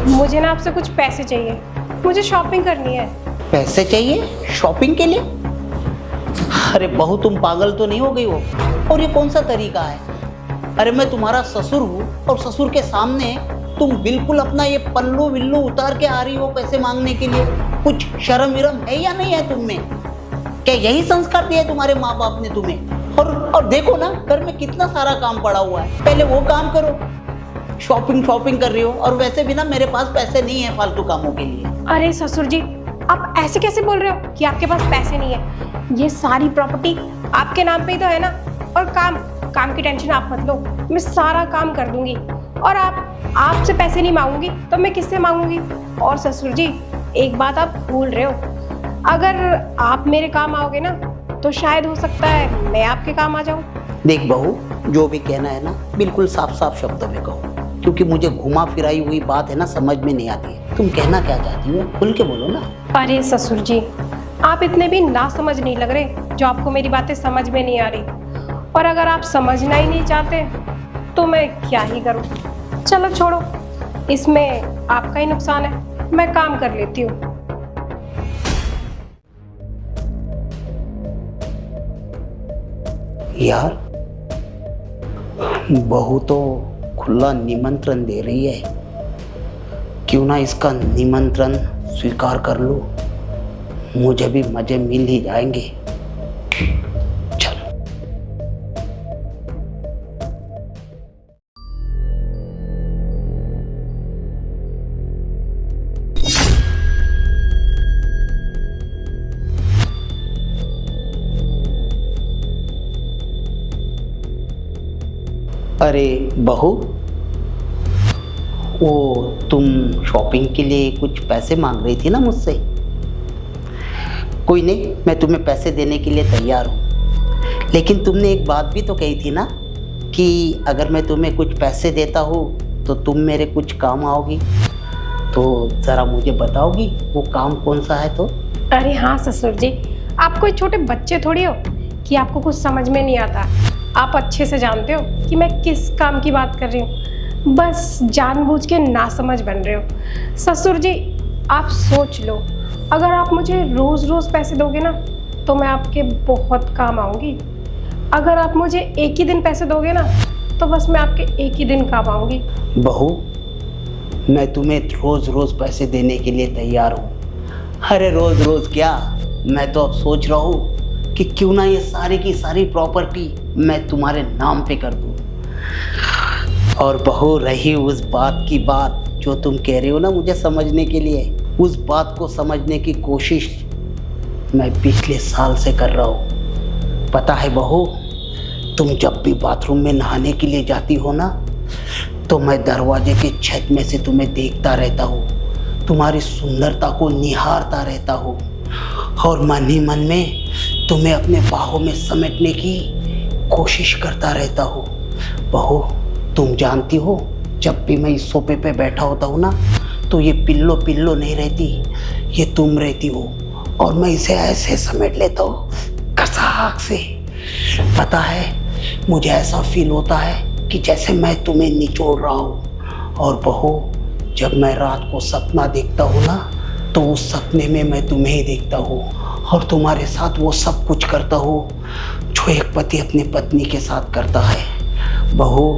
मुझे ना आपसे कुछ पैसे चाहिए, मुझे शॉपिंग करनी है। पैसे चाहिए शॉपिंग के लिए? अरे बहू, तुम पागल तो नहीं हो गई हो? और ये कौन सा तरीका है? अरे मैं तुम्हारा ससुर हूँ और ससुर के सामने तुम बिल्कुल अपना ये पल्लू विल्लू उतार के आ रही हो पैसे मांगने के लिए। कुछ शर्म विरम है या नहीं है तुम में? क्या यही संस्कार दिया है तुम्हारे माँ बाप ने तुम्हें? और देखो ना, घर में कितना सारा काम पड़ा हुआ है, पहले वो काम करो। शॉपिंग कर रही हो, और वैसे भी ना मेरे पास पैसे नहीं है फालतू कामों के लिए। अरे ससुर जी, आप ऐसे कैसे बोल रहे हो कि आपके पास पैसे नहीं है? ये सारी प्रॉपर्टी आपके नाम पे ही तो है ना। और काम की टेंशन आप मत लो, मैं सारा काम कर दूंगी। और आपसे पैसे नहीं मांगूंगी तो मैं किससे मांगूंगी? और ससुर जी, एक बात आप भूल रहे हो, अगर आप मेरे काम आओगे ना तो शायद हो सकता है मैं आपके काम आ जाऊं। देख बहू, जो भी कहना है ना बिल्कुल साफ साफ शब्दों में कहो, क्योंकि मुझे घुमा फिराई हुई बात है ना समझ में नहीं आती है। तुम कहना क्या चाहती हो, खुल के बोलो ना। अरे ससुर जी, आप इतने भी ना समझ नहीं लग रहे जो आपको मेरी बातें समझ में नहीं आ रही। और अगर आप समझना ही नहीं चाहते तो मैं क्या ही करूं। चलो छोड़ो, इसमें आपका ही नुकसान है, मैं काम कर लेती हूँ। यार, बहू तो खुला निमंत्रण दे रही है, क्यों ना इसका निमंत्रण स्वीकार कर लो, मुझे भी मजे मिल ही जाएंगे। चलो। अरे बहू, वो तुम शॉपिंग के लिए कुछ पैसे मांग रही थी ना मुझसे। कोई नहीं, मैं तुम्हें पैसे देने के लिए तैयार हूँ, लेकिन तुमने एक बात भी तो कही थी ना कि अगर मैं तुम्हें कुछ पैसे देता हूँ तो तुम मेरे कुछ काम आओगी। तो ज़रा मुझे बताओगी वो काम कौन सा है? तो अरे हाँ ससुर जी, आप कोई छोटे बच्चे थोड़ी हो कि आपको कुछ समझ में नहीं आता। आप अच्छे से जानते हो कि मैं किस काम की बात कर रही हूँ, बस जानबूझ के नासमझ बन रहे हो। ससुर जी, आप सोच लो, अगर आप मुझे रोज़ रोज़ पैसे दोगे ना तो मैं आपके बहुत काम आऊँगी। अगर आप मुझे एक ही दिन पैसे दोगे ना तो बस मैं आपके एक ही दिन काम आऊँगी। बहू, मैं तुम्हें रोज़ रोज़ पैसे देने के लिए तैयार हूँ। अरे रोज़ रोज़ क्या, मैं तो अब सोच रहा हूँ कि क्यों ना ये सारी की सारी प्रॉपर्टी मैं तुम्हारे नाम पे कर दूँ। और बहू, रही उस बात की बात जो तुम कह रहे हो ना मुझे समझने के लिए, उस बात को समझने की कोशिश मैं पिछले साल से कर रहा हूँ। पता है बहू, तुम जब भी बाथरूम में नहाने के लिए जाती हो ना तो मैं दरवाजे के छत में से तुम्हें देखता रहता हूँ, तुम्हारी सुंदरता को निहारता रहता हूँ, और मन ही मन में तुम्हें अपने बाहों में समेटने की कोशिश करता रहता हूँ। बहू, तुम जानती हो, जब भी मैं इस सोफे पे बैठा होता हूँ ना तो ये पिल्लो पिल्लो नहीं रहती, ये तुम रहती हो, और मैं इसे ऐसे समेट लेता हूँ कसाक से। पता है, मुझे ऐसा फील होता है कि जैसे मैं तुम्हें निचोड़ रहा हूँ। और बहू, जब मैं रात को सपना देखता हूँ ना तो उस सपने में मैं तुम्हें ही देखता हूँ, और तुम्हारे साथ वो सब कुछ करता हूँ जो एक पति अपनी पत्नी के साथ करता है। बहू,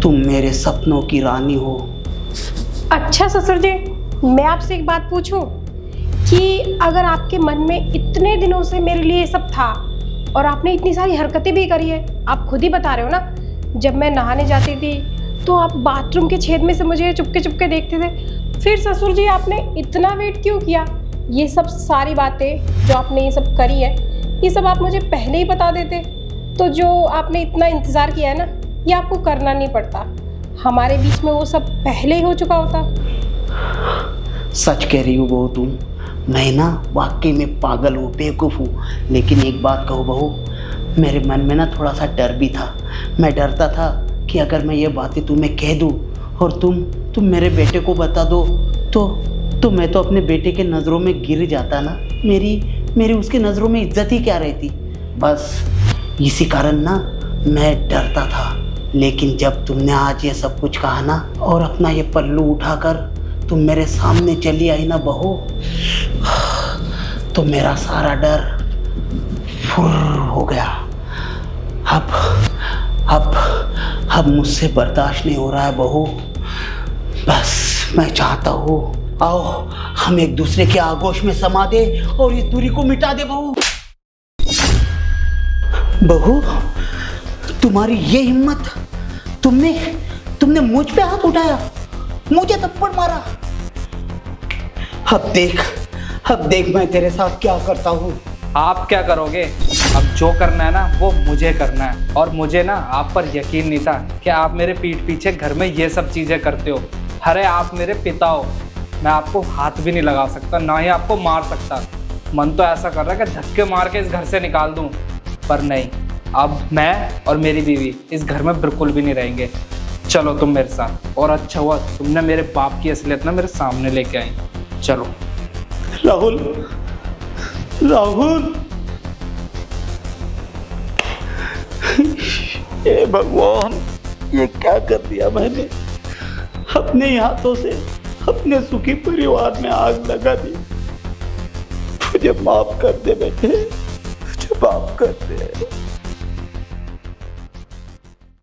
तुम मेरे सपनों की रानी हो। अच्छा ससुर जी, मैं आपसे एक बात पूछूं कि अगर आपके मन में इतने दिनों से मेरे लिए ये सब था और आपने इतनी सारी हरकतें भी करी है, आप खुद ही बता रहे हो ना, जब मैं नहाने जाती थी तो आप बाथरूम के छेद में से मुझे चुपके चुपके देखते थे, फिर ससुर जी आपने इतना वेट क्यों किया? ये सब सारी बातें जो आपने ये सब करी है, ये सब आप मुझे पहले ही बता देते तो जो आपने इतना इंतज़ार किया है ना, ये आपको करना नहीं पड़ता। हमारे बीच में वो सब पहले ही हो चुका होता। सच कह रही हो बहू तुम, मैं ना वाकई में पागल हूँ, बेवकूफ़ हूँ। लेकिन एक बात कहो बहू, मेरे मन में ना थोड़ा सा डर भी था। मैं डरता था कि अगर मैं ये बातें तुम्हें कह दूँ और तुम मेरे बेटे को बता दो तो मैं तो अपने बेटे के नज़रों में गिर जाता ना। मेरी उसके नज़रों में इज्जत ही क्या रहती। बस इसी कारण ना मैं डरता था। लेकिन जब तुमने आज ये सब कुछ कहा ना और अपना ये पल्लू उठाकर तुम मेरे सामने चली आई ना बहू, तो मेरा सारा डर फुर हो गया। अब मुझसे बर्दाश्त नहीं हो रहा है बहू। बस मैं चाहता हूँ आओ हम एक दूसरे के आगोश में समा दे और इस दूरी को मिटा दे बहू। बहू, तुम्हारी ये हिम्मत, तुमने मुझ पे हाथ उठाया, मुझे थप्पड़ मारा। अब देख मैं तेरे साथ क्या करता हूँ। आप क्या करोगे? अब जो करना है ना वो मुझे करना है। और मुझे ना आप पर यकीन नहीं था कि आप मेरे पीठ पीछे घर में ये सब चीज़ें करते हो। अरे आप मेरे पिता हो, मैं आपको हाथ भी नहीं लगा सकता, ना ही आपको मार सकता। मन तो ऐसा कर रहा है कि धक्के मार के इस घर से निकाल दूं, पर नहीं, अब मैं और मेरी बीवी इस घर में बिल्कुल भी नहीं रहेंगे। चलो तुम मेरे साथ। और अच्छा हुआ तुमने मेरे बाप की असलियत ना मेरे सामने लेके आई। चलो। राहुल, हे भगवान, ये क्या कर दिया मैंने? अपने ही हाथों से अपने सुखी परिवार में आग लगा दी। मुझे माफ कर दे बेटे, मुझे माफ कर दे।